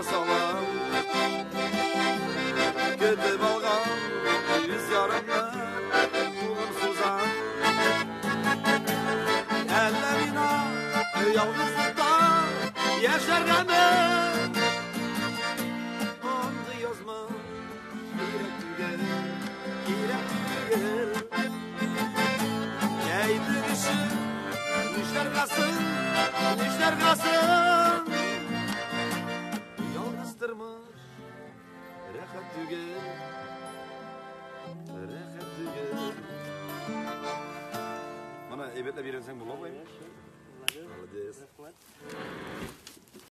salam Kötü balgam yüz yarımda Kulum suzan Ellerine yalnızlıkta Yaşar gamı Andı yazma Kirek tügel Kirek tügel Yeydi işi Nişler kalsın Yalnızdırmış Rehat tügel Rehat tügel Bana eybetle bir insan bulamayayım. Молодец.